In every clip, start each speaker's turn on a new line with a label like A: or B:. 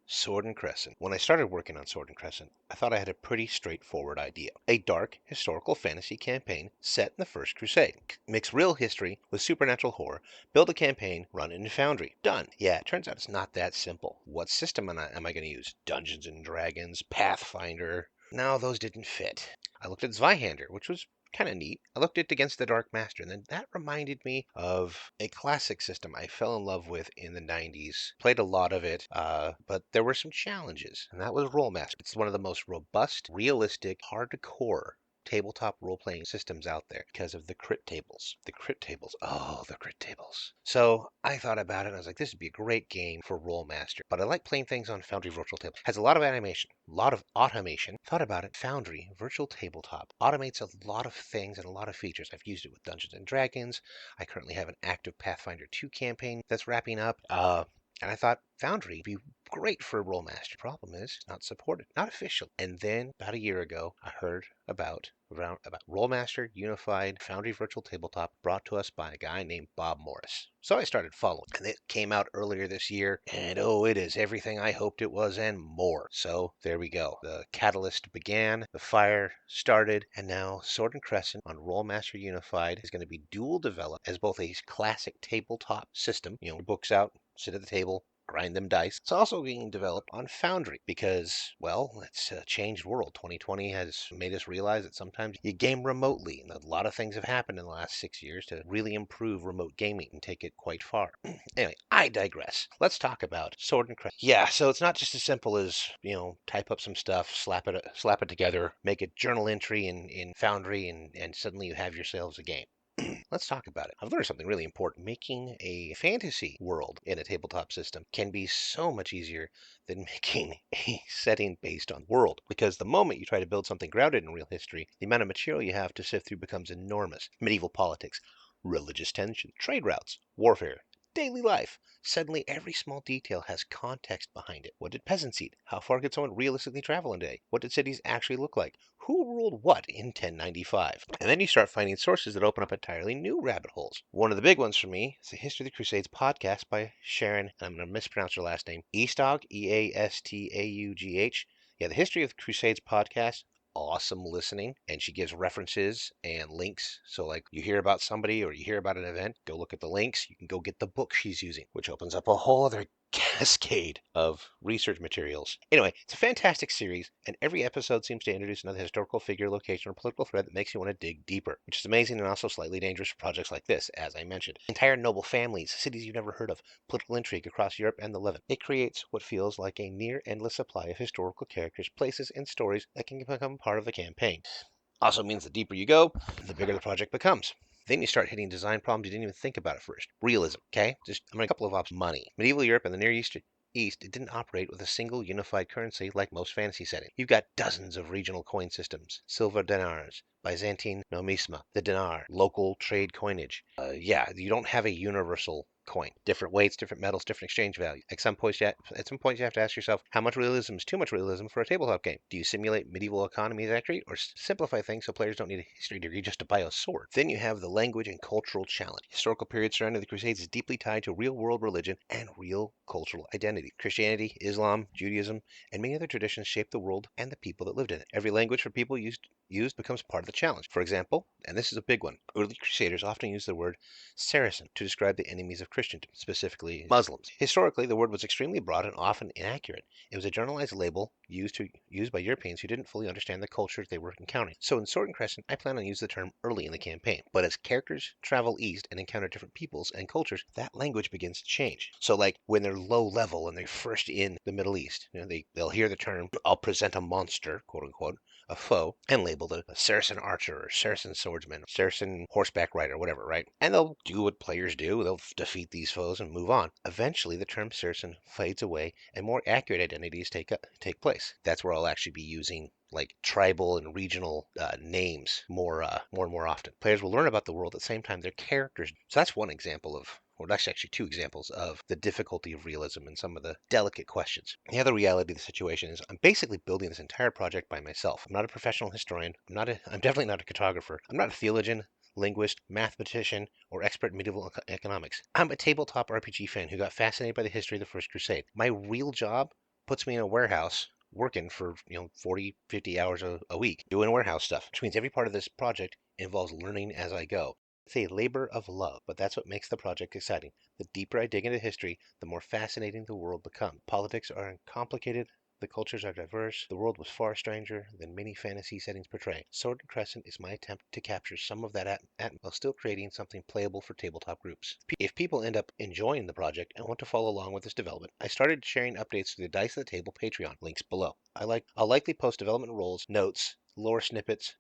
A: Sword Crescent. When I started working on Sword Crescent, I thought I had a pretty straightforward idea. A dark, historical fantasy campaign set in the First Crusade. Mix real history with supernatural horror, build a campaign, run it in Foundry. Done. Yeah, it turns out it's not that simple. What system am I going to use? Dungeons and Dragons? Pathfinder? No, those didn't fit. I looked at Zweihander, which was kind of neat. I looked at Against the Dark Master, and then that reminded me of a classic system I fell in love with in the 90s. Played a lot of it, but there were some challenges, and that was Rolemaster. It's one of the most robust, realistic, hardcore tabletop role-playing systems out there because of the crit tables. The crit tables. So I thought about it and I was like, this would be a great game for Rolemaster. But I like playing things on Foundry Virtual Table. Has a lot of animation, a lot of automation. Thought about it, Foundry Virtual Tabletop automates a lot of things and a lot of features. I've used it with Dungeons and Dragons. I currently have an active Pathfinder 2 campaign that's wrapping up. And I thought Foundry would be great for Rolemaster. Problem is, it's not supported, not official. And then about a year ago, I heard about Rolemaster Unified Foundry Virtual Tabletop brought to us by a guy named Bob Morris. So I started following, and it came out earlier this year, and oh, it is everything I hoped it was and more. So there we go. The catalyst began, the fire started, and now Sword and Crescent on Rolemaster Unified is going to be dual developed as both a classic tabletop system, books out, sit at the table, grind them dice. It's also being developed on Foundry because, well, it's a changed world. 2020 has made us realize that sometimes you game remotely, and a lot of things have happened in the last 6 years to really improve remote gaming and take it quite far. Anyway, I digress. Let's talk about Sword and Crescent. Yeah, so it's not just as simple as, type up some stuff, slap it together, make a journal entry in Foundry, and suddenly you have yourselves a game. Let's talk about it. I've learned something really important. Making a fantasy world in a tabletop system can be so much easier than making a setting based on world. Because the moment you try to build something grounded in real history, the amount of material you have to sift through becomes enormous. Medieval politics, religious tension, trade routes, warfare, daily life. Suddenly, every small detail has context behind it. What did peasants eat? How far could someone realistically travel in a day? What did cities actually look like? Who ruled what in 1095? And then you start finding sources that open up entirely new rabbit holes. One of the big ones for me is the History of the Crusades podcast by Sharyn, and I'm going to mispronounce her last name, Eastaugh, Eastaugh. Yeah, the History of the Crusades podcast. Awesome listening, and she gives references and links. So like you hear about somebody or you hear about an event, go look at the links. You can go get the book she's using, which opens up a whole other cascade of research materials. Anyway, it's a fantastic series, and every episode seems to introduce another historical figure, location, or political thread that makes you want to dig deeper, which is amazing and also slightly dangerous for projects like this, as I mentioned. Entire noble families, cities you've never heard of, political intrigue across Europe and the Levant. It creates what feels like a near endless supply of historical characters, places, and stories that can become part of the campaign. Also means the deeper you go, the bigger the project becomes. Then you start hitting design problems you didn't even think about at first. Realism, okay? I'm a couple of options. Money. Medieval Europe and the Near East, it didn't operate with a single unified currency like most fantasy settings. You've got dozens of regional coin systems, silver dinars, Byzantine nomisma, the dinar, local trade coinage. You don't have a universal coin. Different weights, different metals, different exchange value. At some point, you have to ask yourself, how much realism is too much realism for a tabletop game? Do you simulate medieval economies accurate, or simplify things so players don't need a history degree just to buy a sword? Then you have the language and cultural challenge. Historical period surrounding the Crusades is deeply tied to real-world religion and real cultural identity. Christianity, Islam, Judaism, and many other traditions shape the world and the people that lived in it. Every language for people used becomes part of the challenge. For example, and this is a big one, early Crusaders often used the word Saracen to describe the enemies of Christendom, specifically Muslims. Historically, the word was extremely broad and often inaccurate. It was a generalized label used by Europeans who didn't fully understand the cultures they were encountering. So in Sword and Crescent, I plan on using the term early in the campaign. But as characters travel east and encounter different peoples and cultures, that language begins to change. So like when they're low level and they're first in the Middle East, they'll hear the term, I'll present a monster, quote unquote, a foe, and labeled a Saracen archer or Saracen swordsman, Saracen horseback rider, whatever, right? And they'll do what players do. They'll defeat these foes and move on. Eventually, the term Saracen fades away and more accurate identities take place. That's where I'll actually be using like tribal and regional names more and more often. Players will learn about the world at the same time their characters. So that's one example of, or that's actually two examples of the difficulty of realism and some of the delicate questions. The other reality of the situation is I'm basically building this entire project by myself. I'm not a professional historian. I'm definitely not a cartographer. I'm not a theologian, linguist, mathematician, or expert in medieval economics. I'm a tabletop RPG fan who got fascinated by the history of the First Crusade. My real job puts me in a warehouse working for 40, 50 hours a week doing warehouse stuff, which means every part of this project involves learning as I go. It's a labor of love, but that's what makes the project exciting. The deeper I dig into history, the more fascinating the world becomes. Politics are complicated, the cultures are diverse, the world was far stranger than many fantasy settings portray. Sword Crescent is my attempt to capture some of that while still creating something playable for tabletop groups. If people end up enjoying the project and want to follow along with this development, I started sharing updates through the Dice at the Table Patreon, links below. I'll likely post development roles, notes, lore snippets,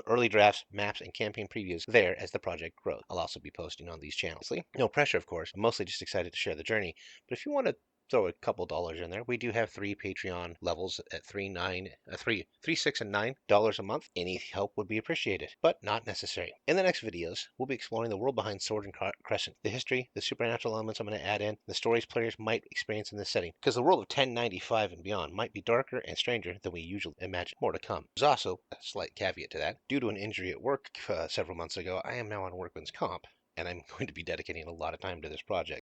A: early drafts, maps, and campaign previews there as the project grows. I'll also be posting on these channels. No pressure, of course. I'm mostly just excited to share the journey. But if you want to throw a couple dollars in there, we do have 3 Patreon levels at $3, $6, and $9 a month. Any help would be appreciated, but not necessary. In the next videos, we'll be exploring the world behind Sword and Crescent, the history, the supernatural elements I'm going to add in, the stories players might experience in this setting, because the world of 1095 and beyond might be darker and stranger than we usually imagine. More to come. There's also a slight caveat to that. Due to an injury at work several months ago, I am now on workman's comp, and I'm going to be dedicating a lot of time to this project.